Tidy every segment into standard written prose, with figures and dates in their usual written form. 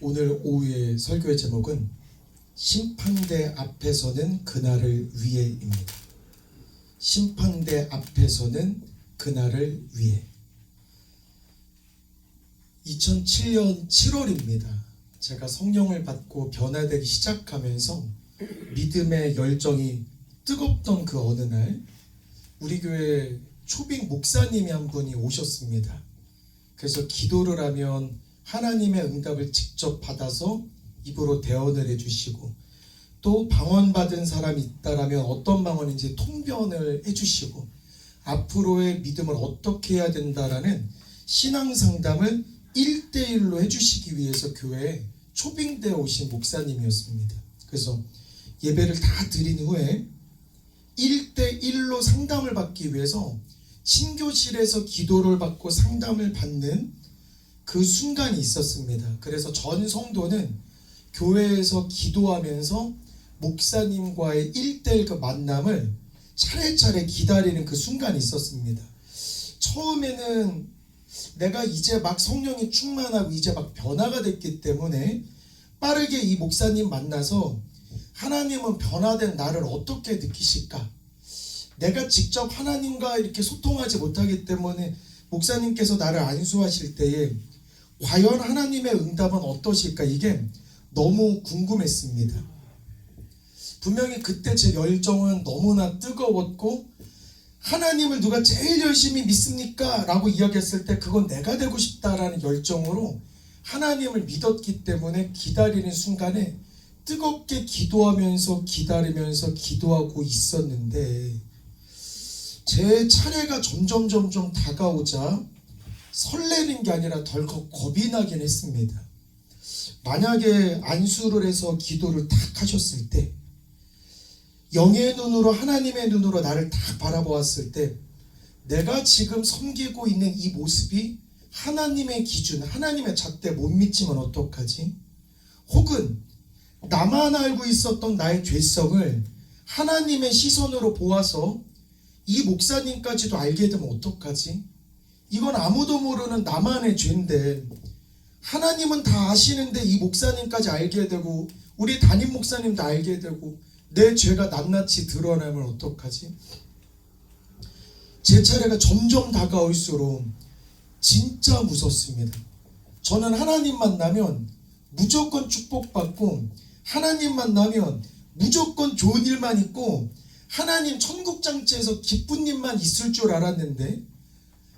오늘 오후의 설교의 제목은 심판대 앞에서는 그날을 위해입니다. 심판대 앞에서는 그날을 위해. 2007년 7월입니다. 제가 성령을 받고 변화되기 시작하면서 믿음의 열정이 뜨겁던 그 어느 날 우리 교회 초빙 목사님이 한 분이 오셨습니다. 그래서 기도를 하면 하나님의 응답을 직접 받아서 입으로 대언을 해주시고, 또 방언받은 사람이 있다라면 어떤 방언인지 통변을 해주시고, 앞으로의 믿음을 어떻게 해야 된다라는 신앙 상담을 1대1로 해주시기 위해서 교회에 초빙되어 오신 목사님이었습니다. 그래서 예배를 다 드린 후에 1대1로 상담을 받기 위해서 친교실에서 기도를 받고 상담을 받는 그 순간이 있었습니다. 그래서 전 성도는 교회에서 기도하면서 목사님과의 1대1 그 만남을 차례차례 기다리는 그 순간이 있었습니다. 처음에는 내가 이제 막 성령이 충만하고 이제 막 변화가 됐기 때문에 빠르게 이 목사님 만나서 하나님은 변화된 나를 어떻게 느끼실까? 내가 직접 하나님과 이렇게 소통하지 못하기 때문에 목사님께서 나를 안수하실 때에 과연 하나님의 응답은 어떠실까? 이게 너무 궁금했습니다. 분명히 그때 제 열정은 너무나 뜨거웠고, 하나님을 누가 제일 열심히 믿습니까? 라고 이야기했을 때 그건 내가 되고 싶다라는 열정으로 하나님을 믿었기 때문에 기다리는 순간에 뜨겁게 기도하면서 기다리면서 기도하고 있었는데, 제 차례가 점점 다가오자 설레는 게 아니라 덜컥 겁이 나긴 했습니다. 만약에 안수를 해서 기도를 탁 하셨을 때, 영의 눈으로 하나님의 눈으로 나를 딱 바라보았을 때, 내가 지금 섬기고 있는 이 모습이 하나님의 기준, 하나님의 잣대 못 미치면 어떡하지? 혹은 나만 알고 있었던 나의 죄성을 하나님의 시선으로 보아서 이 목사님까지도 알게 되면 어떡하지? 이건 아무도 모르는 나만의 죄인데 하나님은 다 아시는데 이 목사님까지 알게 되고 우리 담임 목사님도 알게 되고 내 죄가 낱낱이 드러나면 어떡하지? 제 차례가 점점 다가올수록 진짜 무섭습니다. 저는 하나님 만나면 무조건 축복받고, 하나님 만나면 무조건 좋은 일만 있고, 하나님 천국장치에서 기쁜 일만 있을 줄 알았는데,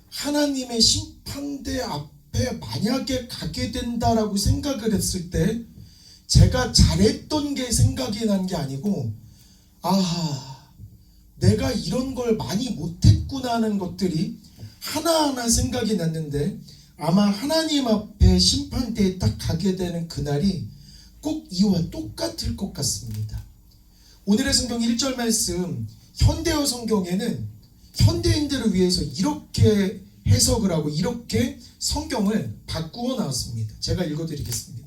하나님의 심판대 앞에 만약에 가게 된다라고 생각을 했을 때 제가 잘했던 게 생각이 난 게 아니고, 내가 이런 걸 많이 못했구나 하는 것들이 하나하나 생각이 났는데, 아마 하나님 앞에 심판대에 딱 가게 되는 그날이 꼭 이와 똑같을 것 같습니다. 오늘의 성경 1절 말씀, 현대어 성경에는 현대인들을 위해서 이렇게 해석을 하고 이렇게 성경을 바꾸어 나왔습니다. 제가 읽어드리겠습니다.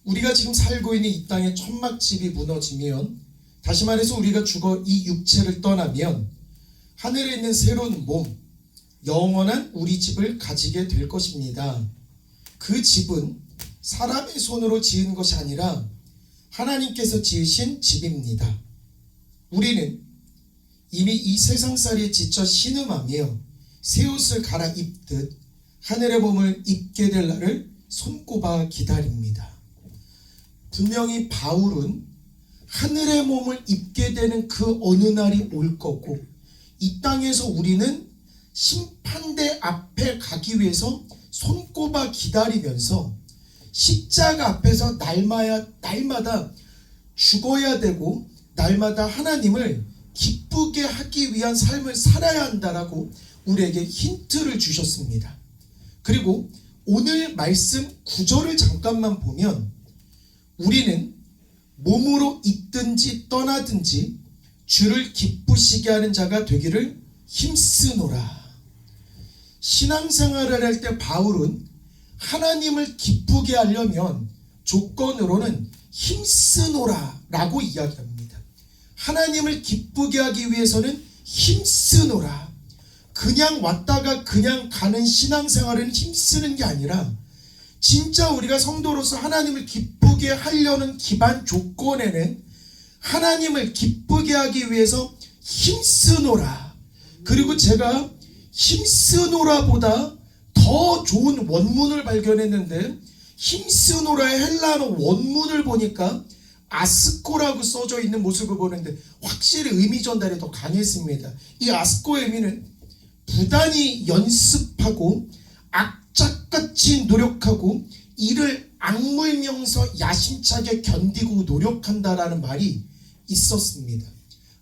우리가 지금 살고 있는 이 땅의 천막집이 무너지면, 다시 말해서 우리가 죽어 이 육체를 떠나면 하늘에 있는 새로운 몸, 영원한 우리 집을 가지게 될 것입니다. 그 집은 사람의 손으로 지은 것이 아니라 하나님께서 지으신 집입니다. 우리는 이미 이 세상살이에 지쳐 신음하며 새 옷을 갈아입듯 하늘의 몸을 입게 될 날을 손꼽아 기다립니다. 분명히 바울은 하늘의 몸을 입게 되는 그 어느 날이 올 거고, 이 땅에서 우리는 심판대 앞에 가기 위해서 손꼽아 기다리면서 십자가 앞에서 날마다 죽어야 되고 날마다 하나님을 기쁘게 하기 위한 삶을 살아야 한다라고 우리에게 힌트를 주셨습니다. 그리고 오늘 말씀 9절을 잠깐만 보면, 우리는 몸으로 있든지 떠나든지 주를 기쁘시게 하는 자가 되기를 힘쓰노라. 신앙생활을 할 때 바울은 하나님을 기쁘게 하려면 조건으로는 힘쓰노라 라고 이야기합니다. 하나님을 기쁘게 하기 위해서는 힘쓰노라. 그냥 왔다가 그냥 가는 신앙생활은 힘쓰는 게 아니라 진짜 우리가 성도로서 하나님을 기쁘게 하려는 기반 조건에는 하나님을 기쁘게 하기 위해서 힘쓰노라. 그리고 제가 힘쓰노라보다 더 좋은 원문을 발견했는데, 힘쓰노라의 헬라어 원문을 보니까 아스코라고 써져 있는 모습을 보는데 확실히 의미 전달이 더 강했습니다. 이 아스코의 의미는 부단히 연습하고 악착같이 노력하고 이를 악물면서 야심차게 견디고 노력한다라는 말이 있었습니다.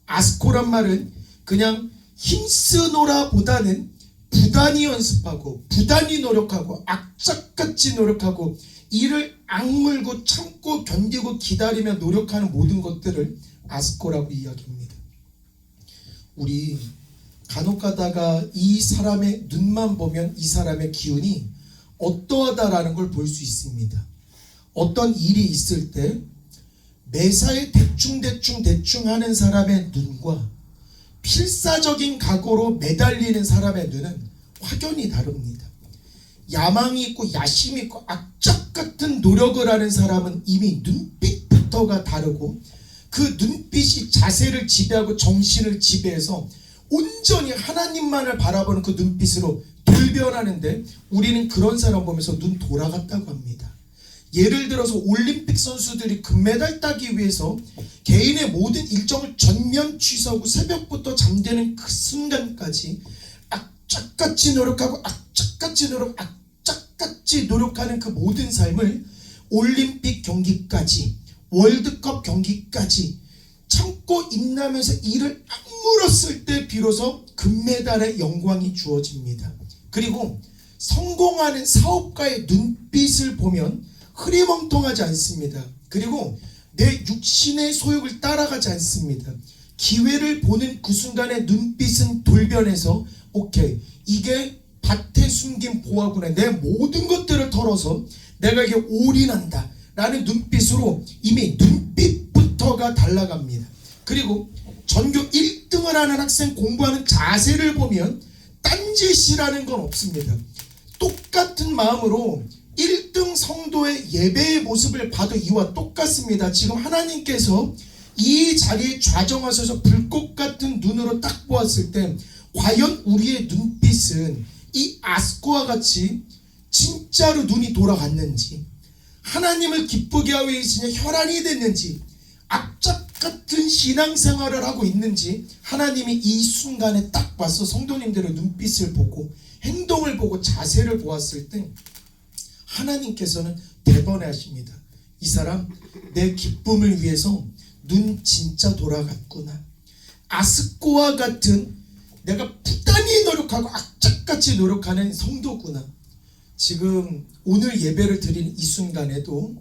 아스코란 말은 그냥 힘쓰노라 보다는 부단히 연습하고 부단히 노력하고 악착같이 노력하고 이를 악물고 참고 견디고 기다리며 노력하는 모든 것들을 아스코라고 이야기합니다. 우리 간혹 가다가 이 사람의 눈만 보면 이 사람의 기운이 어떠하다라는 걸 볼 수 있습니다. 어떤 일이 있을 때 매사에 대충 하는 사람의 눈과 필사적인 각오로 매달리는 사람의 눈은 확연히 다릅니다. 야망이 있고 야심이 있고 악착 같은 노력을 하는 사람은 이미 눈빛부터가 다르고 그 눈빛이 자세를 지배하고 정신을 지배해서 온전히 하나님만을 바라보는 그 눈빛으로 돌변하는데, 우리는 그런 사람 보면서 눈 돌아갔다고 합니다. 예를 들어서 올림픽 선수들이 금메달 따기 위해서 개인의 모든 일정을 전면 취소하고 새벽부터 잠드는 그 순간까지 악착같이 노력하고 악착같이 노력하는 그 모든 삶을 올림픽 경기까지, 월드컵 경기까지 참고 인내하면서 이를 악물었을 때 비로소 금메달의 영광이 주어집니다. 그리고 성공하는 사업가의 눈빛을 보면 흐리멍텅하지 않습니다. 그리고 내 육신의 소욕을 따라가지 않습니다. 기회를 보는 그 순간의 눈빛은 돌변해서 오케이, 이게 밭에 숨긴 보화구나, 내 모든 것들을 털어서 내가 이게 올인한다 라는 눈빛으로 이미 눈빛부터가 달라갑니다. 그리고 전교 1등을 하는 학생 공부하는 자세를 보면 딴짓이라는 건 없습니다. 똑같은 마음으로 1등 성도의 예배의 모습을 봐도 이와 똑같습니다. 지금 하나님께서 이 자리에 좌정하셔서 불꽃 같은 눈으로 딱 보았을 때 과연 우리의 눈빛은 이 아스코와 같이 진짜로 눈이 돌아갔는지, 하나님을 기쁘게 하기 위해 혈안이 됐는지, 악착 같은 신앙생활을 하고 있는지, 하나님이 이 순간에 딱 와서 성도님들의 눈빛을 보고 행동을 보고 자세를 보았을 때 하나님께서는 대번하십니다. 이 사람 내 기쁨을 위해서 눈 진짜 돌아갔구나. 아스코와 같은 내가 부단히 노력하고 악착같이 노력하는 성도구나. 지금 오늘 예배를 드리는 이 순간에도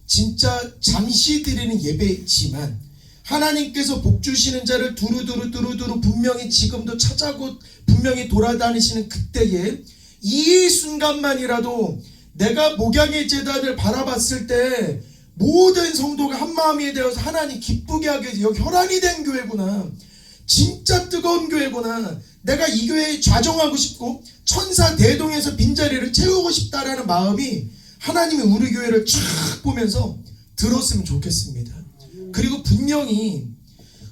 진짜 잠시 드리는 예배지만 하나님께서 복 주시는 자를 두루두루 분명히 지금도 찾아고 분명히 돌아다니시는 그때에 이 순간만이라도 내가 목양의 제단을 바라봤을 때 모든 성도가 한마음이 되어서 하나님 기쁘게 하기 위해서 여기 혈안이 된 교회구나, 진짜 뜨거운 교회구나, 내가 이 교회에 좌정하고 싶고 천사 대동에서 빈자리를 채우고 싶다라는 마음이 하나님이 우리 교회를 쫙 보면서 들었으면 좋겠습니다. 그리고 분명히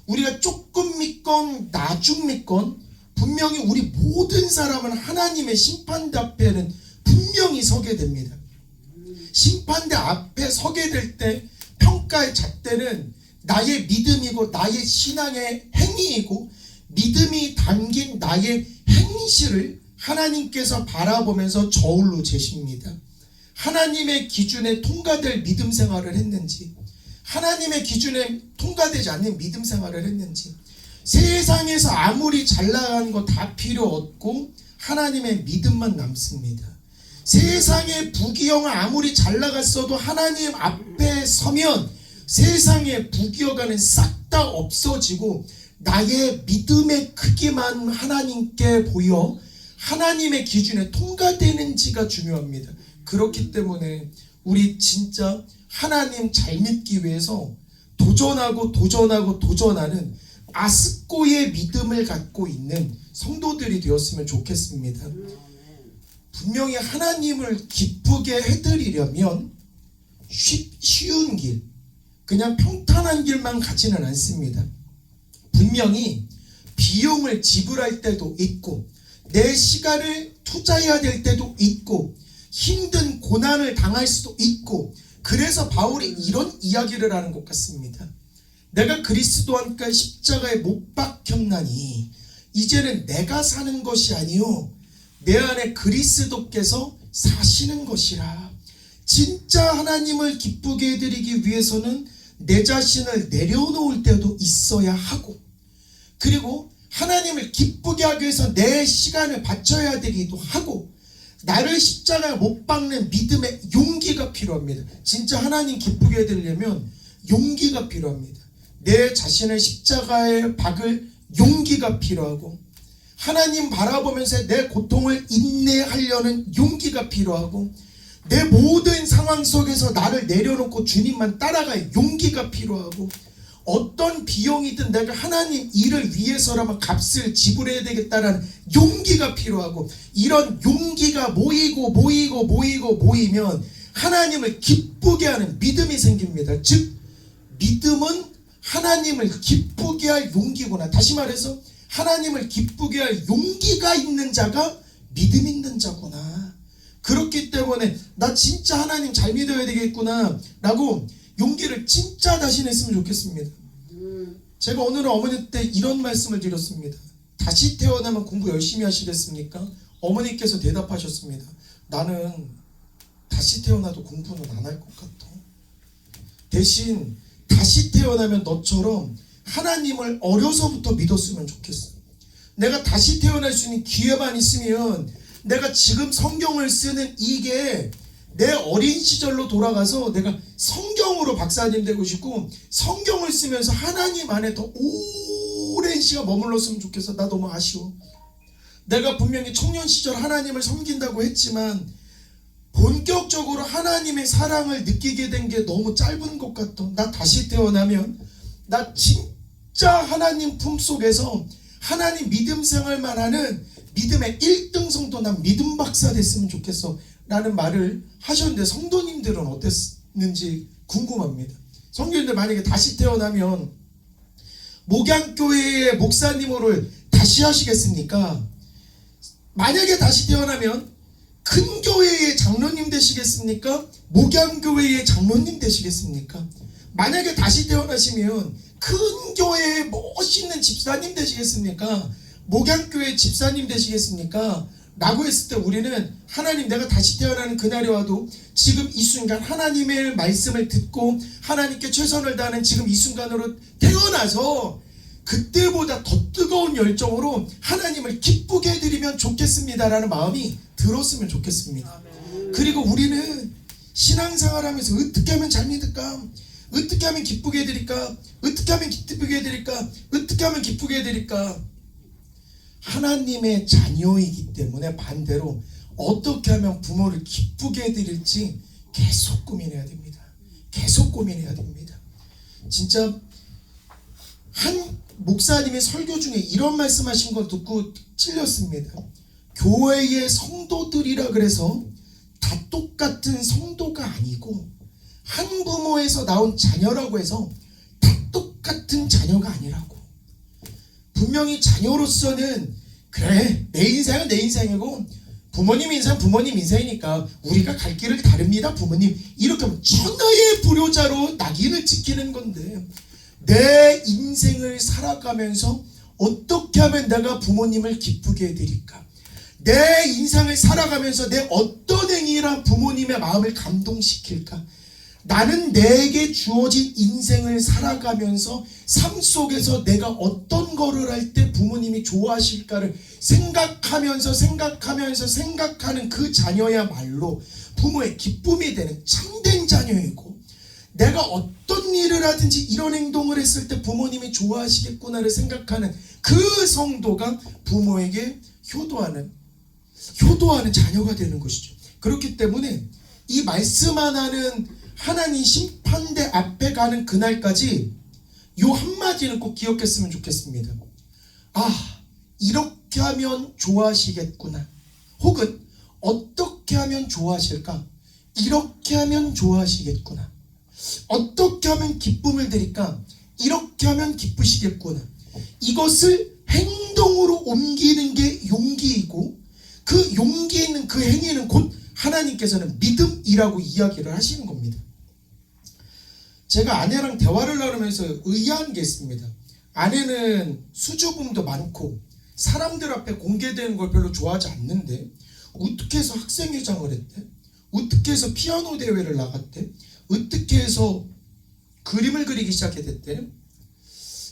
우리가 조금 믿건 나중 믿건 분명히 우리 모든 사람은 하나님의 심판대 앞에는 분명히 서게 됩니다. 심판대 앞에 서게 될 때 평가의 잣대는 나의 믿음이고 나의 신앙의 행위이고 믿음이 담긴 나의 행실을 하나님께서 바라보면서 저울로 재십니다. 하나님의 기준에 통과될 믿음 생활을 했는지, 하나님의 기준에 통과되지 않는 믿음 생활을 했는지, 세상에서 아무리 잘 나가는 거 다 필요 없고 하나님의 믿음만 남습니다. 세상의 부귀영화 아무리 잘 나갔어도 하나님 앞에 서면 세상의 부귀영화는 싹 다 없어지고 나의 믿음의 크기만 하나님께 보여 하나님의 기준에 통과되는지가 중요합니다. 그렇기 때문에 우리 진짜 하나님 잘 믿기 위해서 도전하는 아스코의 믿음을 갖고 있는 성도들이 되었으면 좋겠습니다. 분명히 하나님을 기쁘게 해드리려면 쉬운 길, 그냥 평탄한 길만 가지는 않습니다. 분명히 비용을 지불할 때도 있고 내 시간을 투자해야 될 때도 있고 힘든 고난을 당할 수도 있고, 그래서 바울이 이런 이야기를 하는 것 같습니다. 내가 그리스도와 함께 십자가에 못 박혔나니 이제는 내가 사는 것이 아니요 내 안에 그리스도께서 사시는 것이라. 진짜 하나님을 기쁘게 해드리기 위해서는 내 자신을 내려놓을 때도 있어야 하고, 그리고 하나님을 기쁘게 하기 위해서 내 시간을 바쳐야 되기도 하고, 나를 십자가에 못 박는 믿음의 용기가 필요합니다. 진짜 하나님 기쁘게 해드리려면 용기가 필요합니다. 내 자신을 십자가에 박을 용기가 필요하고, 하나님 바라보면서 내 고통을 인내하려는 용기가 필요하고, 내 모든 상황 속에서 나를 내려놓고 주님만 따라갈 용기가 필요하고, 어떤 비용이든 내가 하나님 일을 위해서라면 값을 지불해야 되겠다라는 용기가 필요하고, 이런 용기가 모이면 하나님을 기쁘게 하는 믿음이 생깁니다. 즉 믿음은 하나님을 기쁘게 할 용기구나. 다시 말해서 하나님을 기쁘게 할 용기가 있는 자가 믿음 있는 자구나. 그렇기 때문에 나 진짜 하나님 잘 믿어야 되겠구나 라고 용기를 진짜 다시 냈으면 좋겠습니다. 제가 오늘은 어머니 때 이런 말씀을 드렸습니다. 다시 태어나면 공부 열심히 하시겠습니까? 어머니께서 대답하셨습니다. 나는 다시 태어나도 공부는 안 할 것 같아. 대신 다시 태어나면 너처럼 하나님을 어려서부터 믿었으면 좋겠어. 내가 다시 태어날 수 있는 기회만 있으면 내가 지금 성경을 쓰는 이게 내 어린 시절로 돌아가서 내가 성경으로 박사님 되고 싶고, 성경을 쓰면서 하나님 안에 더 오랜 시간 머물렀으면 좋겠어. 나 너무 아쉬워. 내가 분명히 청년 시절 하나님을 섬긴다고 했지만 본격적으로 하나님의 사랑을 느끼게 된 게 너무 짧은 것 같아. 나 다시 태어나면 나 진짜 하나님 품속에서 하나님 믿음 생활만 하는 믿음의 1등 성도, 난 믿음 박사 됐으면 좋겠어 라는 말을 하셨는데, 성도님들은 어땠는지 궁금합니다. 성도님들 만약에 다시 태어나면 목양교회의 목사님으로 다시 하시겠습니까? 만약에 다시 태어나면 큰 교회의 장로님 되시겠습니까? 목양교회의 장로님 되시겠습니까? 만약에 다시 태어나시면 큰 교회의 멋있는 집사님 되시겠습니까? 목양교회 집사님 되시겠습니까? 라고 했을 때 우리는 하나님, 내가 다시 태어나는 그날이 와도 지금 이 순간 하나님의 말씀을 듣고 하나님께 최선을 다하는 지금 이 순간으로 태어나서 그때보다 더 뜨거운 열정으로 하나님을 기쁘게 해드리면 좋겠습니다라는 마음이 들었으면 좋겠습니다. 그리고 우리는 신앙생활하면서 어떻게 하면 잘 믿을까? 어떻게 하면 기쁘게 해드릴까? 어떻게 하면 기쁘게 해드릴까? 어떻게 하면 기쁘게 해드릴까? 하나님의 자녀이기 때문에 반대로 어떻게 하면 부모를 기쁘게 해드릴지 계속 고민해야 됩니다. 계속 고민해야 됩니다. 진짜 한 목사님의 설교 중에 이런 말씀하신 걸 듣고 찔렸습니다. 교회의 성도들이라 그래서 다 똑같은 성도가 아니고, 한 부모에서 나온 자녀라고 해서 다 똑같은 자녀가 아니라고. 분명히 자녀로서는 그래, 내 인생은 내 인생이고 부모님 인생은 부모님 인생이니까 우리가 갈 길을 다릅니다 부모님, 이렇게 하면 천하의 불효자로 낙인을 찍히는 건데, 내 인생을 살아가면서 어떻게 하면 내가 부모님을 기쁘게 해드릴까? 내 인생을 살아가면서 내 어떤 행위라 부모님의 마음을 감동시킬까? 나는 내게 주어진 인생을 살아가면서 삶 속에서 내가 어떤 거를 할 때 부모님이 좋아하실까를 생각하면서 생각하는 그 자녀야말로 부모의 기쁨이 되는 참된 자녀이고, 내가 어떤 일을 하든지 이런 행동을 했을 때 부모님이 좋아하시겠구나를 생각하는 그 성도가 부모에게 효도하는 자녀가 되는 것이죠. 그렇기 때문에 이 말씀 하나는 하나님 심판대 앞에 가는 그날까지 요 한마디는 꼭 기억했으면 좋겠습니다. 아, 이렇게 하면 좋아하시겠구나. 혹은 어떻게 하면 좋아하실까? 이렇게 하면 좋아하시겠구나. 어떻게 하면 기쁨을 드릴까? 이렇게 하면 기쁘시겠구나. 이것을 행동으로 옮기는 게 용기이고, 그 용기 있는 그 행위는 곧 하나님께서는 믿음이라고 이야기를 하시는 겁니다. 제가 아내랑 대화를 나누면서 의아한 게 있습니다. 아내는 수줍음도 많고 사람들 앞에 공개되는 걸 별로 좋아하지 않는데 어떻게 해서 학생회장을 했대? 어떻게 해서 피아노 대회를 나갔대? 어떻게 해서 그림을 그리기 시작했대?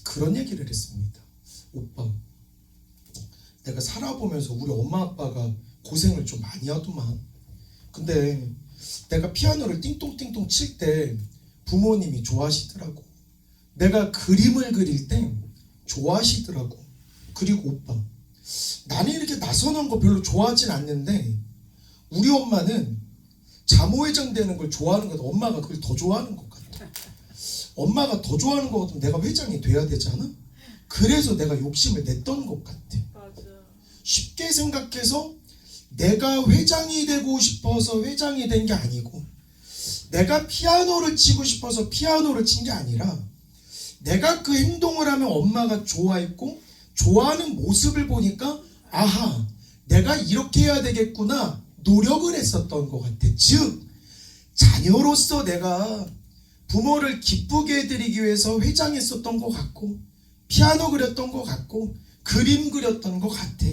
그런 얘기를 했습니다. 오빠, 내가 살아보면서 우리 엄마 아빠가 고생을 좀 많이 하더만. 근데 내가 피아노를 띵똥띵똥 칠 때 부모님이 좋아하시더라고. 내가 그림을 그릴 때 좋아하시더라고. 그리고 오빠, 나는 이렇게 나서는 거 별로 좋아하진 않는데 우리 엄마는 자모회장 되는 걸 좋아하는 것 같아. 엄마가 그걸 더 좋아하는 것 같아. 엄마가 더 좋아하는 것 같으면 내가 회장이 돼야 되잖아. 그래서 내가 욕심을 냈던 것 같아. 맞아. 쉽게 생각해서 내가 회장이 되고 싶어서 회장이 된 게 아니고, 내가 피아노를 치고 싶어서 피아노를 친 게 아니라, 내가 그 행동을 하면 엄마가 좋아했고 좋아하는 모습을 보니까 아하, 내가 이렇게 해야 되겠구나 노력을 했었던 것 같아. 즉 자녀로서 내가 부모를 기쁘게 해드리기 위해서 회장했었던 것 같고, 피아노 그렸던 것 같고, 그림 그렸던 것 같아.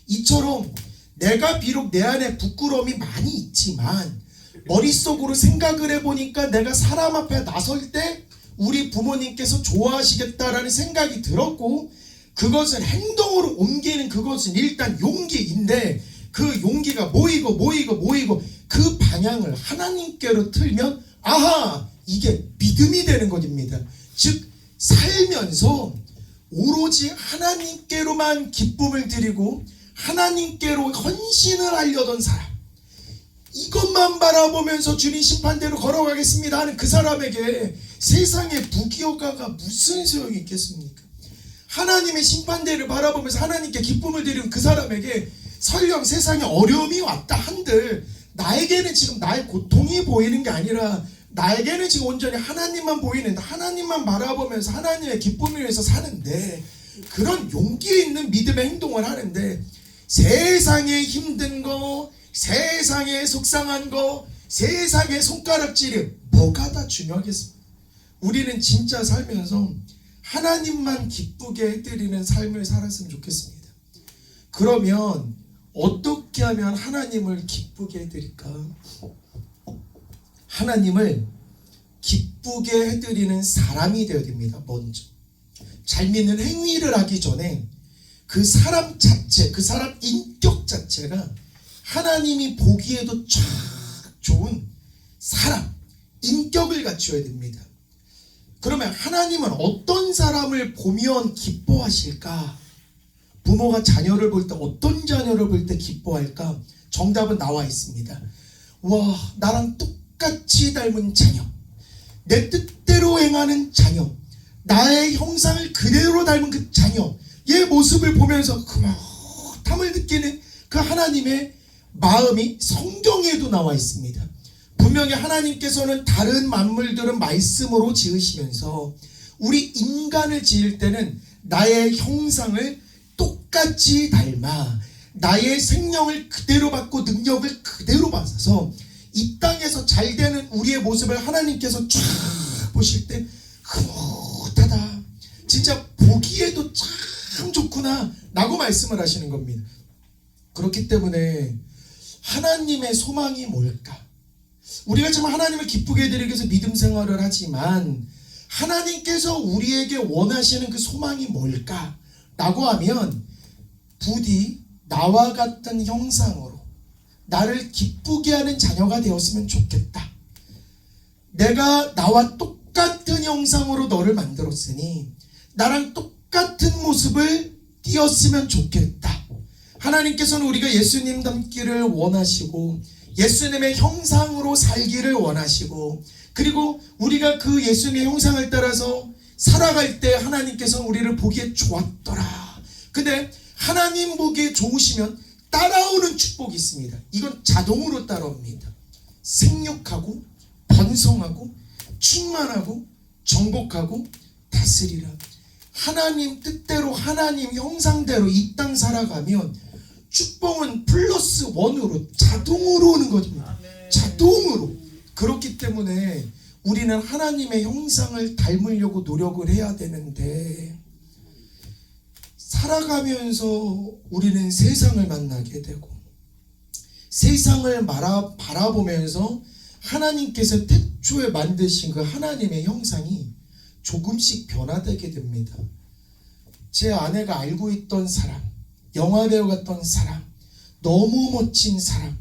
이처럼 내가 비록 내 안에 부끄러움이 많이 있지만 머릿속으로 생각을 해보니까 내가 사람 앞에 나설 때 우리 부모님께서 좋아하시겠다라는 생각이 들었고, 그것을 행동으로 옮기는 그것은 일단 용기인데, 그 용기가 모이고 그 방향을 하나님께로 틀면 아하, 이게 믿음이 되는 것입니다. 즉 살면서 오로지 하나님께로만 기쁨을 드리고 하나님께로 헌신을 하려던 사람, 이것만 바라보면서 주님 심판대로 걸어가겠습니다 하는 그 사람에게 세상의 부귀영화가 무슨 소용이 있겠습니까? 하나님의 심판대를 바라보면서 하나님께 기쁨을 드리는 그 사람에게 설령 세상에 어려움이 왔다 한들 나에게는 지금 나의 고통이 보이는 게 아니라 나에게는 지금 온전히 하나님만 보이는데, 하나님만 바라보면서 하나님의 기쁨을 위해서 사는데, 그런 용기 있는 믿음의 행동을 하는데 세상에 힘든 거, 세상에 속상한 거, 세상에 손가락질이 뭐가 다 중요하겠습니까? 우리는 진짜 살면서 하나님만 기쁘게 해드리는 삶을 살았으면 좋겠습니다. 그러면 어떻게 하면 하나님을 기쁘게 해드릴까? 하나님을 기쁘게 해드리는 사람이 되어야 됩니다. 먼저 잘 믿는 행위를 하기 전에 그 사람 자체, 그 사람 인격 자체가 하나님이 보기에도 쫙 좋은 사람, 인격을 갖춰야 됩니다. 그러면 하나님은 어떤 사람을 보면 기뻐하실까? 부모가 자녀를 볼 때 어떤 자녀를 볼 때 기뻐할까? 정답은 나와 있습니다. 와, 나랑 똑같이 닮은 자녀, 내 뜻대로 행하는 자녀, 나의 형상을 그대로 닮은 그 자녀, 얘 모습을 보면서 흐뭇함을 느끼는 그 하나님의 마음이 성경에도 나와 있습니다. 분명히 하나님께서는 다른 만물들은 말씀으로 지으시면서 우리 인간을 지을 때는 나의 형상을 똑같이 닮아 나의 생명을 그대로 받고 능력을 그대로 받아서 이 땅에서 잘 되는 우리의 모습을 하나님께서 쫙 보실 때 흐뭇하다, 진짜 보기에도 참 좋구나 라고 말씀을 하시는 겁니다. 그렇기 때문에 하나님의 소망이 뭘까? 우리가 지금 하나님을 기쁘게 해드리기 위해서 믿음 생활을 하지만 하나님께서 우리에게 원하시는 그 소망이 뭘까? 라고 하면 부디 나와 같은 형상으로 나를 기쁘게 하는 자녀가 되었으면 좋겠다. 내가 나와 똑같은 형상으로 너를 만들었으니 나랑 똑같은 모습을 띄었으면 좋겠다. 하나님께서는 우리가 예수님 닮기를 원하시고 예수님의 형상으로 살기를 원하시고, 그리고 우리가 그 예수님의 형상을 따라서 살아갈 때 하나님께서 우리를 보기에 좋았더라. 근데 하나님 보기에 좋으시면 따라오는 축복이 있습니다. 이건 자동으로 따라옵니다. 생육하고 번성하고 충만하고 정복하고 다스리라. 하나님 뜻대로 하나님 형상대로 이 땅 살아가면 축복은 플러스 원으로 자동으로 오는 것입니다. 자동으로. 그렇기 때문에 우리는 하나님의 형상을 닮으려고 노력을 해야 되는데, 살아가면서 우리는 세상을 만나게 되고 세상을 바라보면서 하나님께서 태초에 만드신 그 하나님의 형상이 조금씩 변화되게 됩니다. 제 아내가 알고 있던 사람, 영화배우 같던 사람, 너무 멋진 사람,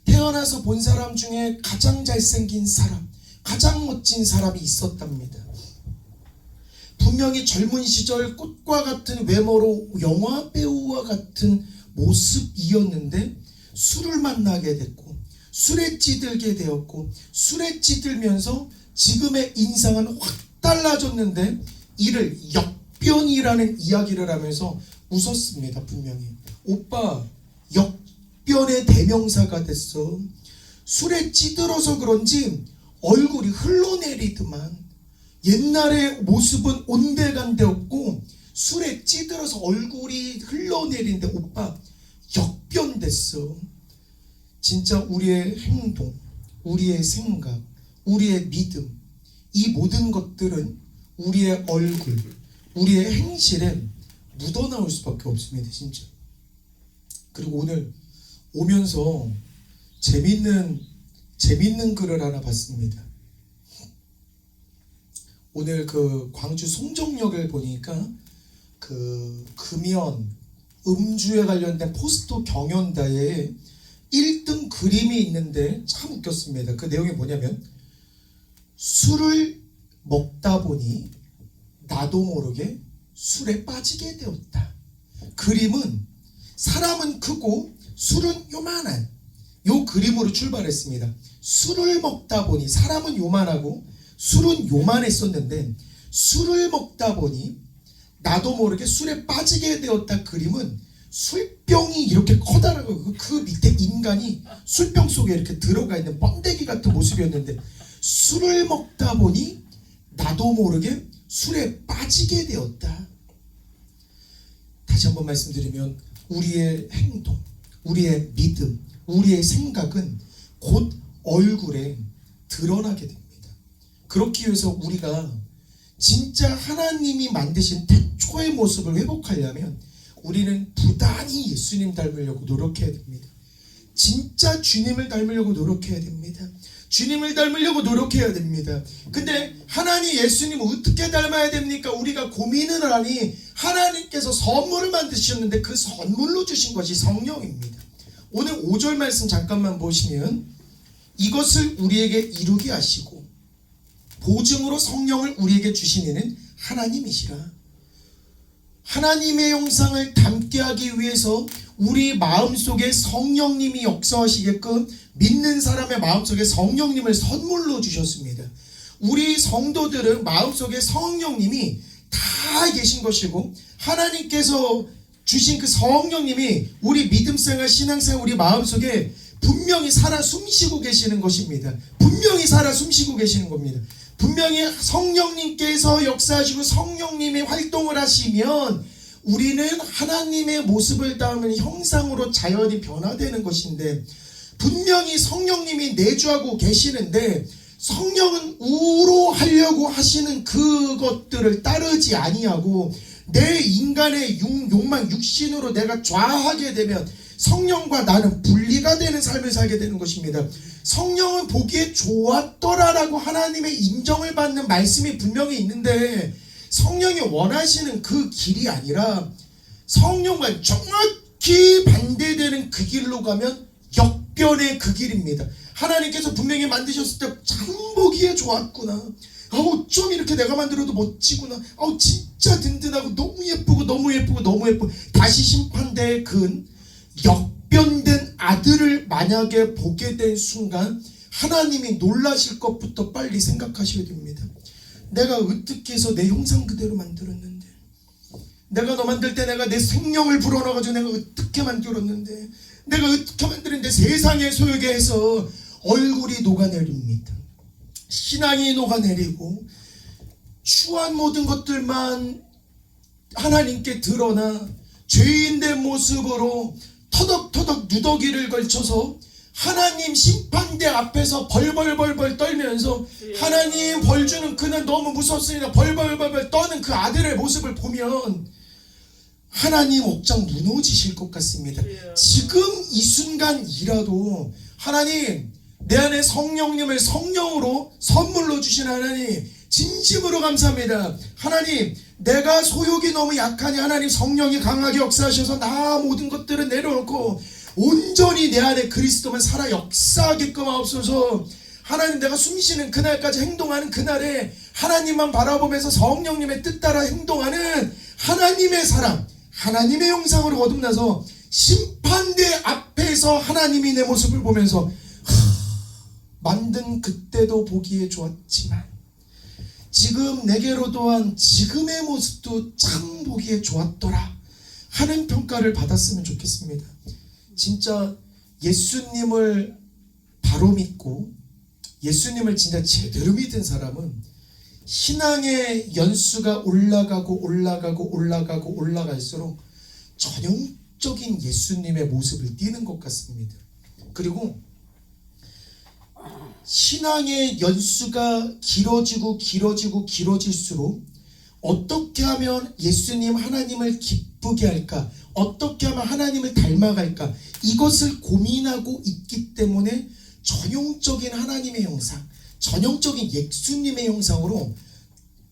태어나서 본 사람 중에 가장 잘생긴 사람, 가장 멋진 사람이 있었답니다. 분명히 젊은 시절 꽃과 같은 외모로 영화배우와 같은 모습이었는데 술을 만나게 됐고 술에 찌들게 되었고, 술에 찌들면서 지금의 인상은 확 달라졌는데 이를 역변이라는 이야기를 하면서 웃었습니다. 분명히 오빠 역변의 대명사가 됐어. 술에 찌들어서 그런지 얼굴이 흘러내리더만. 옛날의 모습은 온데간데 없고 술에 찌들어서 얼굴이 흘러내리는데 오빠 역변됐어. 진짜 우리의 행동, 우리의 생각, 우리의 믿음, 이 모든 것들은 우리의 얼굴, 우리의 행실에 묻어나올 수밖에 없습니다. 진짜. 그리고 오늘 오면서 재밌는 글을 하나 봤습니다. 오늘 그 광주 송정역을 보니까 그 금연, 음주에 관련된 포스터 경연대회에 1등 그림이 있는데 참 웃겼습니다. 그 내용이 뭐냐면, 술을 먹다 보니 나도 모르게 술에 빠지게 되었다. 그림은 사람은 크고 술은 요만한 요 그림으로 출발했습니다. 술을 먹다 보니 사람은 요만하고 술은 요만했었는데, 술을 먹다 보니 나도 모르게 술에 빠지게 되었다. 그림은 술병이 이렇게 커다랗고 그 밑에 인간이 술병 속에 이렇게 들어가 있는 번데기 같은 모습이었는데, 술을 먹다 보니 나도 모르게 술에 빠지게 되었다. 다시 한번 말씀드리면 우리의 행동, 우리의 믿음, 우리의 생각은 곧 얼굴에 드러나게 됩니다. 그렇기 위해서 우리가 진짜 하나님이 만드신 태초의 모습을 회복하려면 우리는 부단히 예수님 닮으려고 노력해야 됩니다. 진짜 주님을 닮으려고 노력해야 됩니다. 주님을 닮으려고 노력해야 됩니다. 근데 하나님 예수님 어떻게 닮아야 됩니까? 우리가 고민을 하니 하나님께서 선물을 만드셨는데 그 선물로 주신 것이 성령입니다. 오늘 5절 말씀 잠깐만 보시면, 이것을 우리에게 이루게 하시고 보증으로 성령을 우리에게 주신 이는 하나님이시라. 하나님의 형상을 닮게 하기 위해서 우리 마음속에 성령님이 역사하시게끔 믿는 사람의 마음속에 성령님을 선물로 주셨습니다. 우리 성도들은 마음속에 성령님이 다 계신 것이고, 하나님께서 주신 그 성령님이 우리 믿음생활, 신앙생활, 우리 마음속에 분명히 살아 숨쉬고 계시는 것입니다. 분명히 살아 숨쉬고 계시는 겁니다. 분명히 성령님께서 역사하시고 성령님이 활동을 하시면 우리는 하나님의 모습을 닮은 형상으로 자연히 변화되는 것인데, 분명히 성령님이 내주하고 계시는데 성령은 우로하려고 하시는 그것들을 따르지 아니하고 내 인간의 욕망, 육신으로 내가 좌하게 되면 성령과 나는 분리가 되는 삶을 살게 되는 것입니다. 성령은 보기에 좋았더라라고 하나님의 인정을 받는 말씀이 분명히 있는데, 성령이 원하시는 그 길이 아니라 성령과 정확히 반대되는 그 길로 가면 역변의 그 길입니다. 하나님께서 분명히 만드셨을 때 참 보기에 좋았구나, 좀 이렇게 내가 만들어도 멋지구나, 진짜 든든하고 너무 예쁘고 너무 예쁘고 너무 예쁘고, 다시 심판대에 근 역변된 아들을 만약에 보게 된 순간 하나님이 놀라실 것부터 빨리 생각하셔야 됩니다. 내가 어떻게 해서 내 형상 그대로 만들었는데, 내가 너 만들 때 내가 내 생명을 불어넣어가지고 내가 어떻게 만들었는데, 내가 어떻게 만드는데 세상의 소욕에 해서 얼굴이 녹아내립니다. 신앙이 녹아내리고 추한 모든 것들만 하나님께 드러나 죄인된 모습으로 터덕터덕 누더기를 걸쳐서 하나님 심판대 앞에서 벌벌벌벌 떨면서 하나님 벌 주는 그는 너무 무섭습니다. 벌벌벌벌 떠는 그 아들의 모습을 보면 하나님 옥장 무너지실 것 같습니다. 지금 이 순간이라도 하나님, 내 안에 성령님을 성령으로 선물로 주신 하나님, 진심으로 감사합니다. 하나님, 내가 소욕이 너무 약하니 하나님 성령이 강하게 역사하셔서 나 모든 것들을 내려놓고 온전히 내 안에 그리스도만 살아 역사하게끔 하옵소서. 하나님, 내가 숨쉬는 그날까지 행동하는 그날에 하나님만 바라보면서 성령님의 뜻 따라 행동하는 하나님의 사람, 하나님의 형상으로 거듭나서 심판대 앞에서 하나님이 내 모습을 보면서 만든 그때도 보기에 좋았지만 지금 내게로 또한 지금의 모습도 참 보기에 좋았더라 하는 평가를 받았으면 좋겠습니다. 진짜 예수님을 바로 믿고 예수님을 진짜 제대로 믿은 사람은 신앙의 연수가 올라갈수록 전형적인 예수님의 모습을 띠는 것 같습니다. 그리고 신앙의 연수가 길어질수록 어떻게 하면 예수님 하나님을 기쁘게 할까, 어떻게 하면 하나님을 닮아갈까, 이것을 고민하고 있기 때문에 전형적인 하나님의 형상, 전형적인 예수님의 형상으로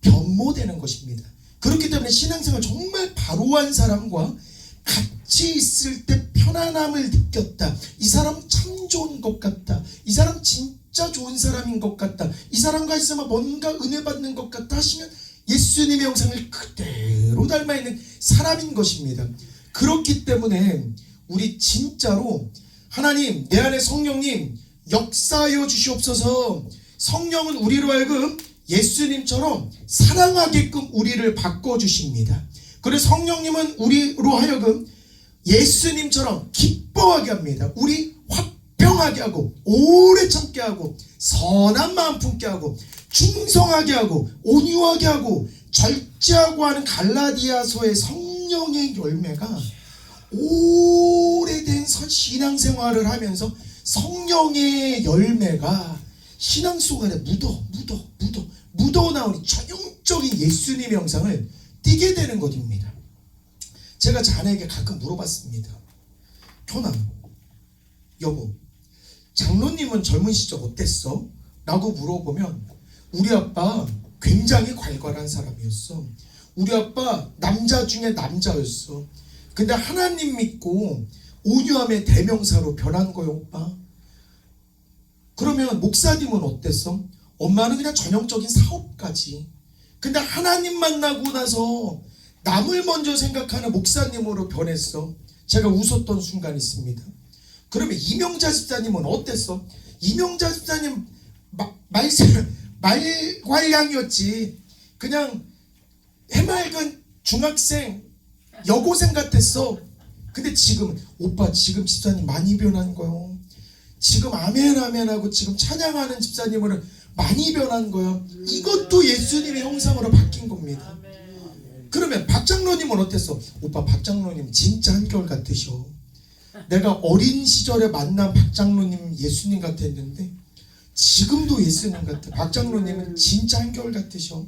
변모되는 것입니다. 그렇기 때문에 신앙생활 정말 바로한 사람과 같이 있을 때 편안함을 느꼈다. 이 사람 참 좋은 것 같다. 이 사람 진짜 좋은 사람인 것 같다. 이 사람과 있으면 뭔가 은혜 받는 것 같다 하시면 예수님의 형상을 그대로 닮아있는 사람인 것입니다. 그렇기 때문에 우리 진짜로 하나님, 내 안에 성령님 역사하여 주시옵소서. 성령은 우리로 하여금 예수님처럼 사랑하게끔 우리를 바꿔주십니다. 그래서 성령님은 우리로 하여금 예수님처럼 기뻐하게 합니다. 우리 화평하게 하고 오래 참게 하고 선한 마음 품게 하고 충성하게 하고 온유하게 하고 절제하고 하는 갈라디아서의 성령의 열매가 오래된 신앙생활을 하면서 성령의 열매가 신앙 속 안에 묻어 나오니 전형적인 예수님의 형상을 띠게 되는 것입니다. 제가 자네에게 가끔 물어봤습니다. 현아, 여보, 장로님은 젊은 시절 어땠어? 라고 물어보면 우리 아빠 굉장히 괄괄한 사람이었어. 우리 아빠 남자 중에 남자였어. 근데 하나님 믿고 온유함의 대명사로 변한 거요, 오빠. 그러면 목사님은 어땠어? 엄마는 그냥 전형적인 사업가지. 근데 하나님 만나고 나서 남을 먼저 생각하는 목사님으로 변했어. 제가 웃었던 순간이 있습니다. 그러면 이명자 집사님은 어땠어? 이명자 집사님 말괄량이었지. 그냥 해맑은 중학생 여고생 같았어. 근데 지금 오빠 지금 집사님 많이 변한 거요. 지금 아멘 아멘 하고 지금 찬양하는 집사님은 많이 변한 거예요. 이것도 예수님의 형상으로 바뀐 겁니다. 그러면 박장로님은 어땠어? 오빠 박장로님 진짜 한결 같으셔. 내가 어린 시절에 만난 박장로님 예수님 같았는데 지금도 예수님 같아. 박장로님은 진짜 한결 같으셔.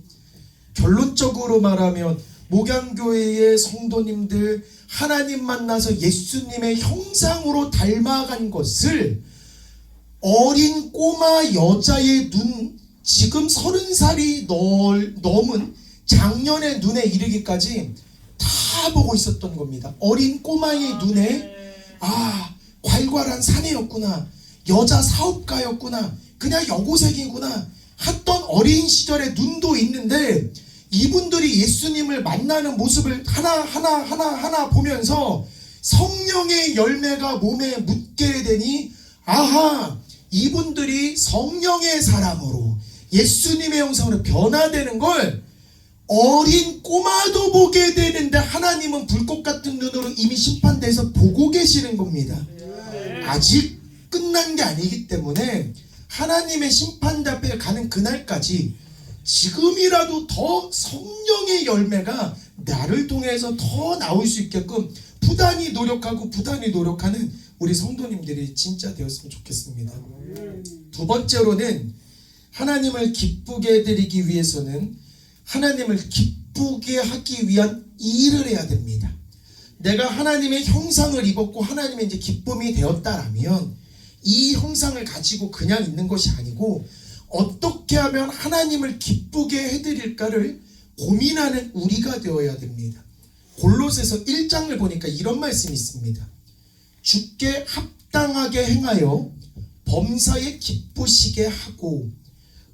결론적으로 말하면 목양교회의 성도님들 하나님 만나서 예수님의 형상으로 닮아간 것을 어린 꼬마 여자의 눈, 지금 30살이 넘은 작년의 눈에 이르기까지 다 보고 있었던 겁니다. 어린 꼬마의 눈에 괄괄한 사내였구나, 여자 사업가였구나, 그냥 여고생이구나 했던 어린 시절의 눈도 있는데 이분들이 예수님을 만나는 모습을 하나 보면서 성령의 열매가 몸에 묻게 되니 이분들이 성령의 사람으로 예수님의 형상으로 변화되는 걸 어린 꼬마도 보게 되는데 하나님은 불꽃 같은 눈으로 이미 심판대에서 보고 계시는 겁니다. 아직 끝난 게 아니기 때문에 하나님의 심판대 앞에 가는 그날까지 지금이라도 더 성령의 열매가 나를 통해서 더 나올 수 있게끔 부단히 노력하는 우리 성도님들이 진짜 되었으면 좋겠습니다. 두 번째로는 하나님을 기쁘게 해드리기 위해서는 하나님을 기쁘게 하기 위한 일을 해야 됩니다. 내가 하나님의 형상을 입었고 하나님의 이제 기쁨이 되었다라면 이 형상을 가지고 그냥 있는 것이 아니고 어떻게 하면 하나님을 기쁘게 해드릴까를 고민하는 우리가 되어야 됩니다. 골로새서 1장을 보니까 이런 말씀이 있습니다. 주께 합당하게 행하여 범사에 기쁘시게 하고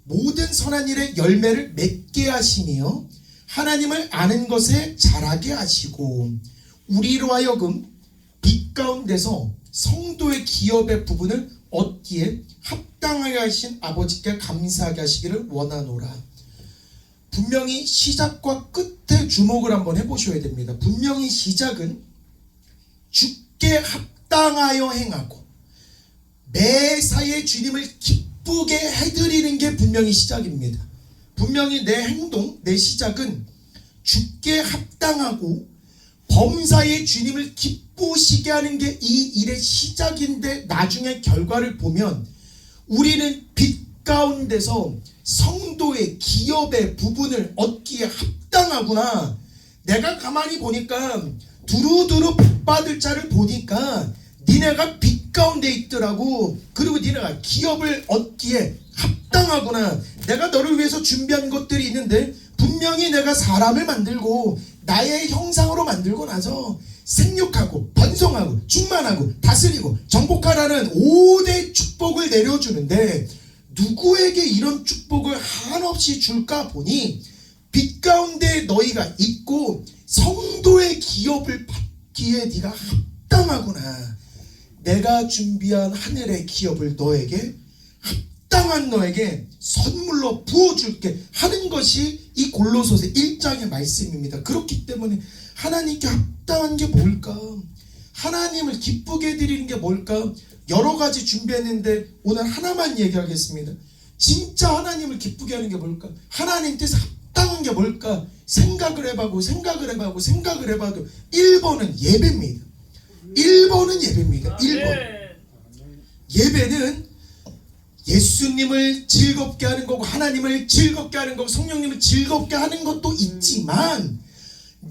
모든 선한 일의 열매를 맺게 하시며 하나님을 아는 것에 자라게 하시고 우리로 하여금 빛 가운데서 성도의 기업의 부분을 얻기에 합당하게 하신 아버지께 감사하게 하시기를 원하노라. 분명히 시작과 끝에 주목을 한번 해보셔야 됩니다. 분명히 시작은 주께 합당하여 행하고 매사에 주님을 기쁘게 해드리는 게 분명히 시작입니다. 분명히 내 행동, 내 시작은 주께 합당하고 범사에 주님을 기쁘시게 하는 게 이 일의 시작인데 나중에 결과를 보면 우리는 빛 가운데서 성도의 기업의 부분을 얻기에 합당하구나. 내가 가만히 보니까 두루두루 복받을 자를 보니까 니네가 빛 가운데 있더라고. 그리고 니네가 기업을 얻기에 합당하구나. 내가 너를 위해서 준비한 것들이 있는데 분명히 내가 사람을 만들고 나의 형상으로 만들고 나서 생육하고 번성하고 충만하고 다스리고 정복하라는 5대 축복을 내려주는데 누구에게 이런 축복을 한없이 줄까 보니 빛 가운데 너희가 있고 성도의 기업을 받기에 네가 합당하구나. 내가 준비한 하늘의 기업을 너에게 합당한 너에게 선물로 부어줄게 하는 것이 이 골로새서 1장의 말씀입니다. 그렇기 때문에 하나님께 합당한 게 뭘까? 하나님을 기쁘게 해드리는 게 뭘까? 여러 가지 준비했는데 오늘 하나만 얘기하겠습니다. 진짜 하나님을 기쁘게 하는 게 뭘까? 하나님 뜻에 합당한 게 뭘까? 생각을 해봐도 1번은 예배입니다. 1번은 예배입니다. 1번. 예배는 예수님을 즐겁게 하는 거고 하나님을 즐겁게 하는 거고 성령님을 즐겁게 하는 것도 있지만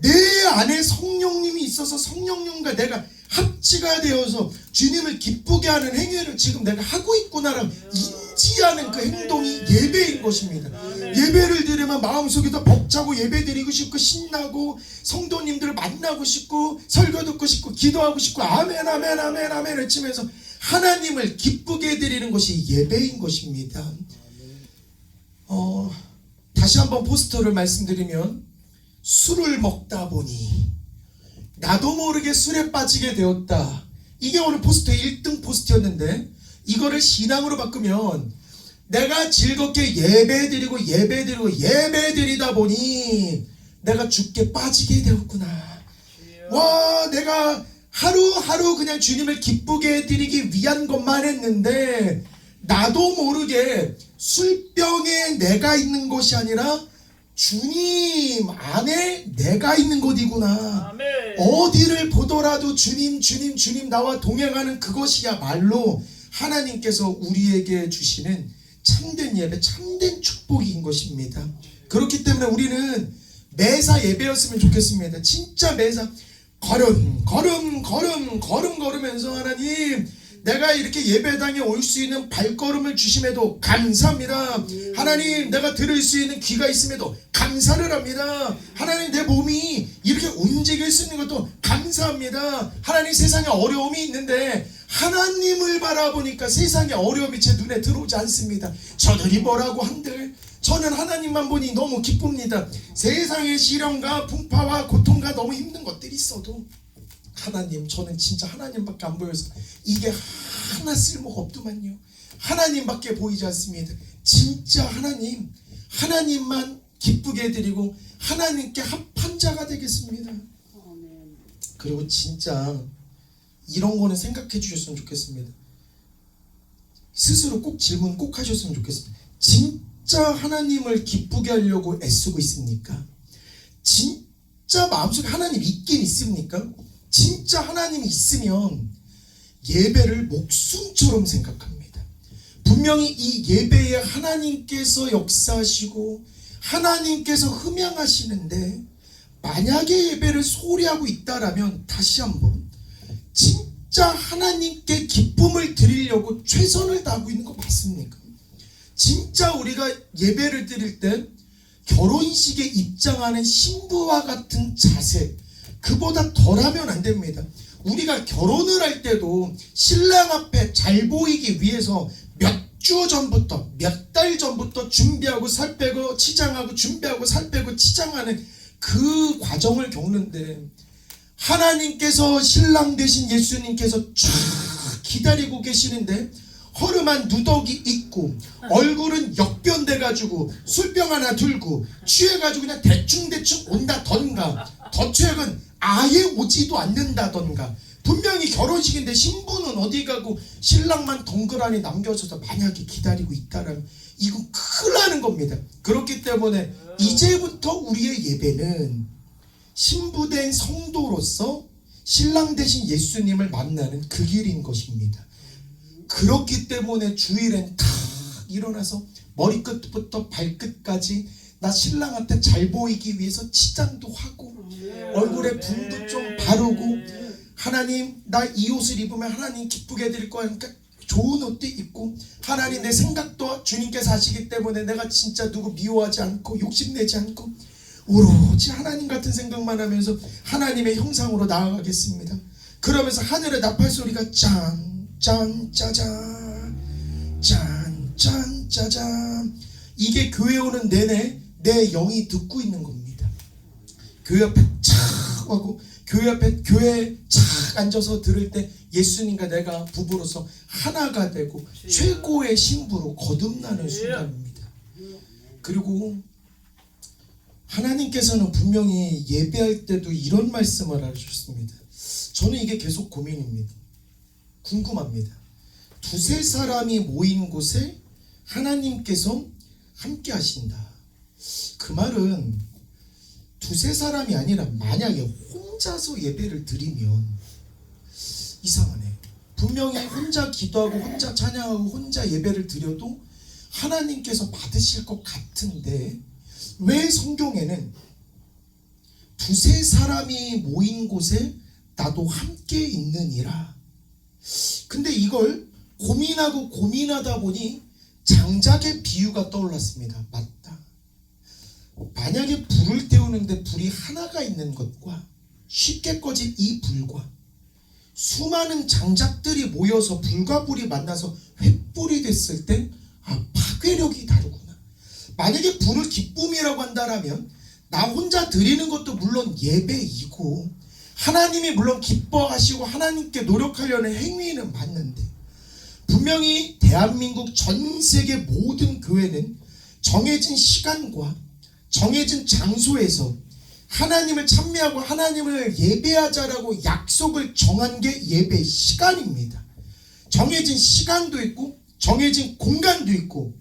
내 안에 성령님이 있어서 성령님과 내가 합치가 되어서 주님을 기쁘게 하는 행위를 지금 내가 하고 있구나라고 인지하는 그 행동이 예배인 것입니다. 예배를 드리면 마음속에 더 벅차고 예배 드리고 싶고 신나고 성도님들을 만나고 싶고 설교 듣고 싶고 기도하고 싶고 아멘 아멘 아멘 아멘 외치면서 하나님을 기쁘게 해드리는 것이 예배인 것입니다. 다시 한번 포스터를 말씀드리면 술을 먹다 보니 나도 모르게 술에 빠지게 되었다. 이게 오늘 포스터의 1등 포스트였는데 이거를 신앙으로 바꾸면 내가 즐겁게 예배드리다 보니 내가 주께 빠지게 되었구나. 와, 내가 하루하루 그냥 주님을 기쁘게 해드리기 위한 것만 했는데 나도 모르게 술병에 내가 있는 것이 아니라 주님 안에 내가 있는 곳이구나. 아멘. 어디를 보더라도 주님 나와 동행하는 그것이야말로 하나님께서 우리에게 주시는 참된 예배, 참된 축복인 것입니다. 그렇기 때문에 우리는 매사 예배였으면 좋겠습니다. 진짜 매사 걸으면서 하나님 내가 이렇게 예배당에 올 수 있는 발걸음을 주심에도 감사합니다. 하나님 내가 들을 수 있는 귀가 있음에도 감사를 합니다. 하나님 내 몸이 이렇게 움직일 수 있는 것도 감사합니다. 하나님 세상에 어려움이 있는데 하나님을 바라보니까 세상에 어려움이 제 눈에 들어오지 않습니다. 저들이 뭐라고 한들 저는 하나님만 보니 너무 기쁩니다. 세상의 시련과 풍파와 고통과 너무 힘든 것들이 있어도 하나님 저는 진짜 하나님밖에 안 보여서 이게 하나 쓸모가 없더만요. 하나님밖에 보이지 않습니다. 진짜 하나님만 기쁘게 해드리고 하나님께 합한 자가 되겠습니다. 그리고 진짜 이런 거는 생각해 주셨으면 좋겠습니다. 스스로 꼭 질문 꼭 하셨으면 좋겠습니다. 진짜 하나님을 기쁘게 하려고 애쓰고 있습니까? 진짜 마음속에 하나님 있긴 있습니까? 진짜 하나님이 있으면 예배를 목숨처럼 생각합니다. 분명히 이 예배에 하나님께서 역사하시고 하나님께서 흠양하시는데, 만약에 예배를 소홀히 하고 있다라면 다시 한번 진짜 하나님께 기쁨을 드리려고 최선을 다하고 있는 거 맞습니까? 진짜 우리가 예배를 드릴 때 결혼식에 입장하는 신부와 같은 자세, 그보다 덜하면 안 됩니다. 우리가 결혼을 할 때도 신랑 앞에 잘 보이기 위해서 몇 주 전부터, 몇 달 전부터 준비하고 살 빼고 치장하고 준비하고 살 빼고 치장하는 그 과정을 겪는데, 하나님께서 신랑 되신 예수님께서 쫙 기다리고 계시는데 허름한 누더기 입고 얼굴은 역변돼가지고 술병 하나 들고 취해가지고 그냥 대충대충 온다던가, 더 최악은 아예 오지도 않는다던가. 분명히 결혼식인데 신부는 어디 가고 신랑만 덩그러니 남겨져서 만약에 기다리고 있다라면 이건 큰일 나는 겁니다. 그렇기 때문에 이제부터 우리의 예배는 신부된 성도로서 신랑 되신 예수님을 만나는 그 길인 것입니다. 그렇기 때문에 주일엔 다 일어나서 머리끝부터 발끝까지 나 신랑한테 잘 보이기 위해서 치장도 하고 얼굴에 붕도 좀 바르고, 하나님 나 이 옷을 입으면 하나님 기쁘게 해드릴 거야, 그러니까 좋은 옷도 입고, 하나님 내 생각도 주님께서 하시기 때문에 내가 진짜 누구 미워하지 않고 욕심내지 않고 오로지 하나님 같은 생각만 하면서 하나님의 형상으로 나아가겠습니다. 그러면서 하늘의 나팔 소리가 짠 짜잔 짠 짜잔, 이게 교회 오는 내내 내 영이 듣고 있는 겁니다. 교회 앞에 착 하고 교회에 착 앉아서 들을 때 예수님과 내가 부부로서 하나가 되고 최고의 신부로 거듭나는 순간입니다. 그리고 하나님께서는 분명히 예배할 때도 이런 말씀을 하셨습니다. 저는 이게 계속 고민입니다. 궁금합니다. 두세 사람이 모인 곳에 하나님께서 함께 하신다. 그 말은 두세 사람이 아니라 만약에 혼자서 예배를 드리면 이상하네. 분명히 혼자 기도하고 혼자 찬양하고 혼자 예배를 드려도 하나님께서 받으실 것 같은데, 왜 성경에는 두세 사람이 모인 곳에 나도 함께 있느니라. 근데 이걸 고민하다 보니 장작의 비유가 떠올랐습니다. 맞다. 만약에 불을 때우는데 불이 하나가 있는 것과 쉽게 꺼진 이 불과 수많은 장작들이 모여서 불과 불이 만나서 횃불이 됐을 때 파괴력이 다르구나. 만약에 불을 기쁨이라고 한다면 나 혼자 드리는 것도 물론 예배이고 하나님이 물론 기뻐하시고 하나님께 노력하려는 행위는 맞는데, 분명히 대한민국 전 세계 모든 교회는 정해진 시간과 정해진 장소에서 하나님을 찬미하고 하나님을 예배하자라고 약속을 정한 게 예배 시간입니다. 정해진 시간도 있고 정해진 공간도 있고,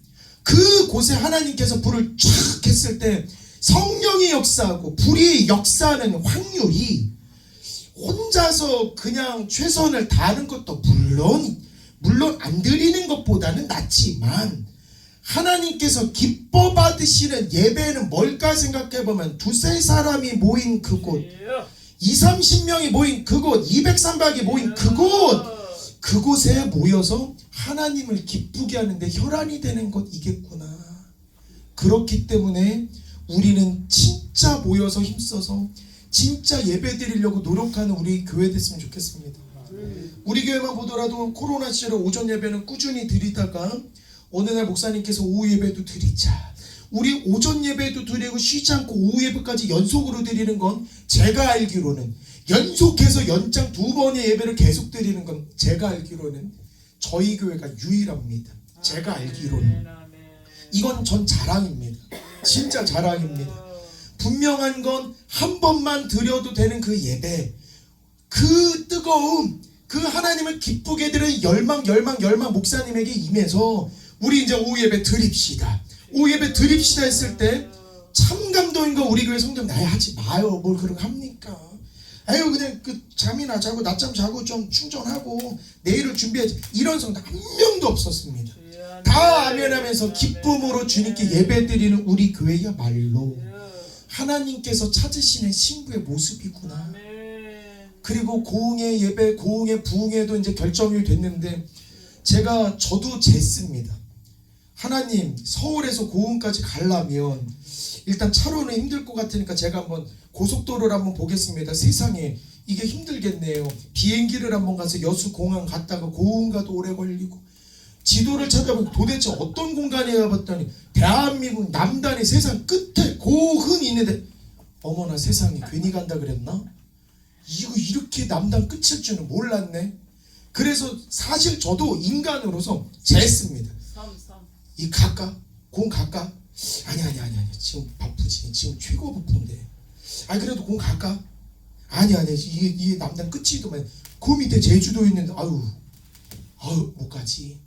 그 곳에 하나님께서 불을 쫙 했을 때 성령이 역사하고 불이 역사하는 확률이 혼자서 그냥 최선을 다하는 것도 물론 안 드리는 것보다는 낫지만, 하나님께서 기뻐 받으시는 예배는 뭘까 생각해보면 두세 사람이 모인 그곳, 20-30명이 모인 그곳, 200, 300이 모인 그곳에 모여서 하나님을 기쁘게 하는데 혈안이 되는 것, 이겠구나. 그렇기 때문에 우리는 진짜 모여서 힘써서 진짜 예배 드리려고 노력하는 우리 교회 됐으면 좋겠습니다. 우리 교회만 보더라도 코로나 시절에 오전 예배는 꾸준히 드리다가 어느 날 목사님께서 오후 예배도 드리자, 우리 오전 예배도 드리고 쉬지 않고 오후 예배까지 연속으로 드리는 건 제가 알기로는, 연속해서 연장 2번의 예배를 계속 드리는 건 제가 알기로는 저희 교회가 유일합니다. 제가 알기로는. 이건 전 자랑입니다. 진짜 자랑입니다. 분명한 건 한 번만 드려도 되는 그 예배, 그 뜨거움, 그 그 하나님을 기쁘게 드리는 열망 목사님에게 임해서 우리 이제 오후 예배 드립시다. 오후 예배 드립시다 했을 때 참 감동인 거 우리 교회 성도님 나야 하지 마요. 뭘 그렇게 합니까? 아유 그냥 그 잠이나 자고 낮잠 자고 좀 충전하고 내일을 준비하지 이런 성도 한 명도 없었습니다. 다 아멘하면서 기쁨으로 주님께 예배드리는 우리 교회야말로 하나님께서 찾으시는 신부의 모습이구나. 그리고 고흥의 예배, 고흥의 부흥회도 이제 결정이 됐는데 저도 쟀습니다. 하나님 서울에서 고흥까지 가려면 일단 차로는 힘들 것 같으니까 제가 한번 고속도로를 한번 보겠습니다. 세상에 이게 힘들겠네요. 비행기를 한번 가서 여수공항 갔다가 고흥 가도 오래 걸리고 지도를 찾아보면 도대체 어떤 공간이에요 봤더니 대한민국 남단의 세상 끝에 고흥이 있는데 어머나 세상에 괜히 간다 그랬나? 이거 이렇게 남단 끝일 줄은 몰랐네. 그래서 사실 저도 인간으로서 쟀습니다. 이 갈까? 공 갈까? 아니 지금 바쁘지. 지금 최고 바쁜데. 아니 그래도 공 갈까? 아니 이게 남단 끝이더만 그 밑에 제주도 있는데 아유 못 가지.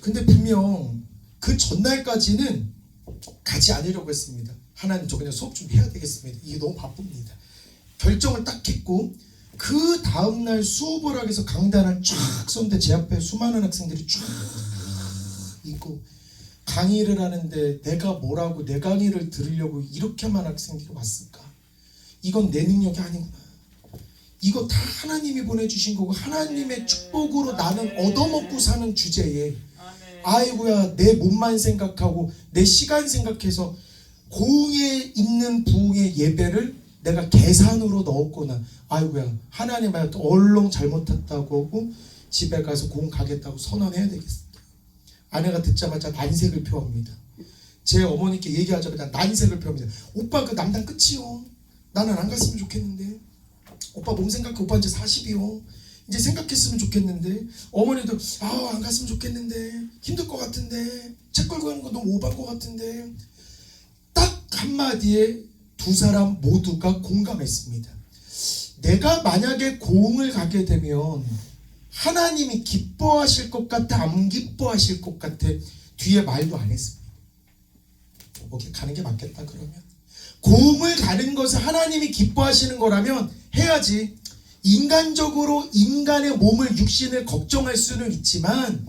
근데 분명 그 전날까지는 가지 않으려고 했습니다. 하나님 저 그냥 수업 좀 해야 되겠습니다. 이게 너무 바쁩니다. 결정을 딱 했고 그 다음날 수업을 하기 위해서 강단을 쫙 섰는데 제 앞에 수많은 학생들이 쫙 있고 강의를 하는데 내가 뭐라고 내 강의를 들으려고 이렇게만 학생들이 왔을까? 이건 내 능력이 아니구나. 이거 다 하나님이 보내주신 거고 하나님의 축복으로 나는 얻어먹고 사는 주제에 아이고야 내 몸만 생각하고 내 시간 생각해서 고흥에 있는 부흥의 예배를 내가 계산으로 넣었구나. 아이고야 하나님아 얼렁 잘못했다고 하고 집에 가서 고흥 가겠다고 선언해야 되겠다. 아내가 듣자마자 난색을 표합니다. 제 어머니께 얘기하자마자 난색을 표합니다. 오빠 그 남단 끝이요. 나는 안 갔으면 좋겠는데. 오빠 몸 생각해. 오빠 이제 40이요. 이제 생각했으면 좋겠는데. 어머니도 안 갔으면 좋겠는데. 힘들 것 같은데. 책 걸고 가는 거 너무 오버한 것 같은데. 딱 한마디에 두 사람 모두가 공감했습니다. 내가 만약에 고흥을 가게 되면 하나님이 기뻐하실 것 같아 안 기뻐하실 것 같아 뒤에 말도 안 했습니다. 오케이 가는 게 맞겠다. 그러면 고흥을 가는 것을 하나님이 기뻐하시는 거라면 해야지. 인간적으로 인간의 몸을 육신을 걱정할 수는 있지만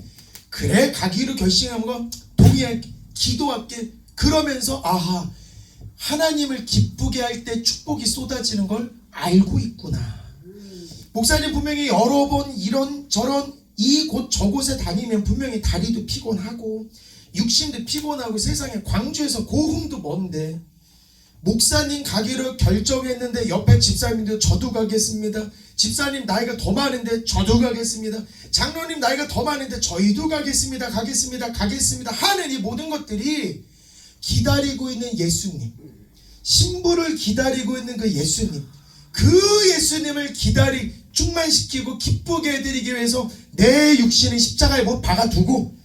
그래 가기로 결심한 거 동의할게 기도할게 그러면서 아하 하나님을 기쁘게 할 때 축복이 쏟아지는 걸 알고 있구나. 목사님 분명히 여러 번 이런 저런 이곳 저곳에 다니면 분명히 다리도 피곤하고 육신도 피곤하고 세상에 광주에서 고흥도 먼데 목사님 가기로 결정했는데 옆에 집사님도 저도 가겠습니다. 집사님 나이가 더 많은데 저도 가겠습니다. 장로님 나이가 더 많은데 저희도 가겠습니다. 하는 이 모든 것들이 기다리고 있는 예수님, 신부를 기다리고 있는 그 예수님, 그 예수님을 충만시키고 기쁘게 해드리기 위해서 내 육신은 십자가에 못 박아두고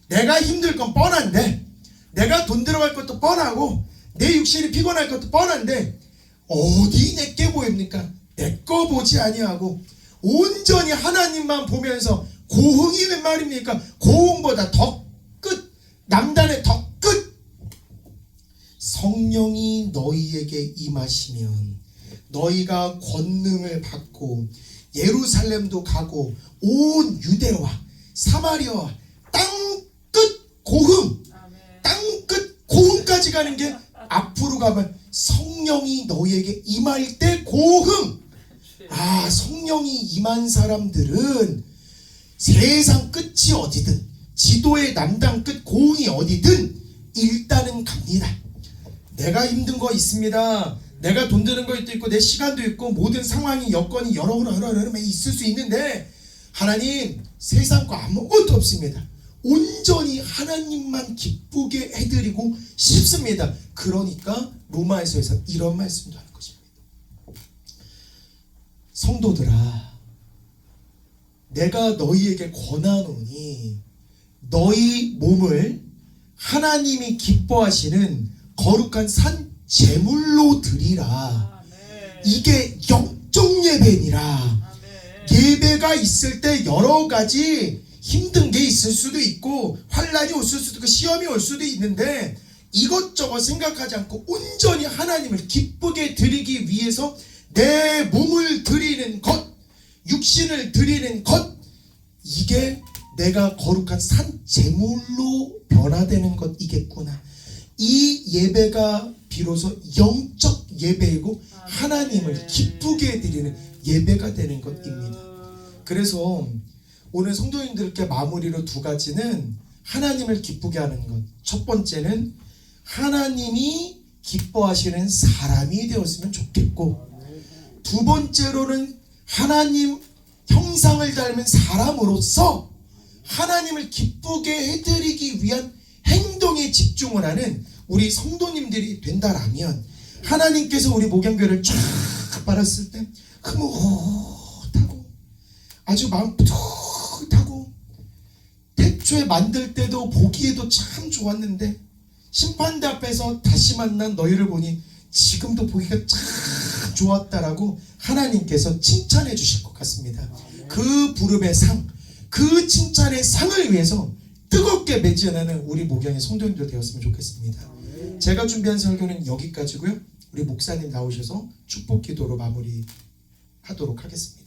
내가 힘들 건 뻔한데 내가 돈 들어갈 것도 뻔하고 내 육신이 피곤할 것도 뻔한데 어디 내게 보입니까? 내 거 보지 아니하고 온전히 하나님만 보면서 고흥이 웬 말입니까? 고흥보다 더 끝, 남단의 더 끝. 성령이 너희에게 임하시면 너희가 권능을 받고 예루살렘도 가고 온 유대와 사마리아와 땅끝 고흥, 땅끝 고흥까지 가는 게 앞으로 가면 성령이 너희에게 임할 때 고흥. 성령이 임한 사람들은 세상 끝이 어디든 지도의 남단 끝 고흥이 어디든 일단은 갑니다. 내가 힘든 거 있습니다. 내가 돈 드는 것도 있고 내 시간도 있고 모든 상황이 여건이 여러 있을 수 있는데 하나님 세상 거 아무것도 없습니다. 온전히 하나님만 기쁘게 해드리고 싶습니다. 그러니까 로마에서에서 이런 말씀도 하는 것입니다. 성도들아 내가 너희에게 권하노니 너희 몸을 하나님이 기뻐하시는 거룩한 산 제물로 드리라. 이게 영적 예배니라. 예배가 있을 때 여러 가지 힘든 게 있을 수도 있고 환란이 올 수도 있고 시험이 올 수도 있는데 이것저것 생각하지 않고 온전히 하나님을 기쁘게 드리기 위해서 내 몸을 드리는 것, 육신을 드리는 것, 이게 내가 거룩한 산 제물로 변화되는 것이겠구나. 이 예배가 비로소 영적 예배이고 하나님을 기쁘게 드리는 예배가 되는 것입니다. 그래서 오늘 성도님들께 마무리로 두 가지는 하나님을 기쁘게 하는 것. 첫 번째는 하나님이 기뻐하시는 사람이 되었으면 좋겠고, 두 번째로는 하나님 형상을 닮은 사람으로서 하나님을 기쁘게 해드리기 위한 행동에 집중을 하는 우리 성도님들이 된다라면 하나님께서 우리 목양교회를 쫙 바랐을 때 흐뭇하고 아주 마음 뿌듯하고 태초에 만들 때도 보기에도 참 좋았는데 심판대 앞에서 다시 만난 너희를 보니 지금도 보기가 참 좋았다라고 하나님께서 칭찬해 주실 것 같습니다. 그 부름의 상, 그 칭찬의 상을 위해서 뜨겁게 매진하는 우리 목양의 성도님들 되었으면 좋겠습니다. 제가 준비한 설교는 여기까지고요. 우리 목사님 나오셔서 축복 기도로 마무리하도록 하겠습니다.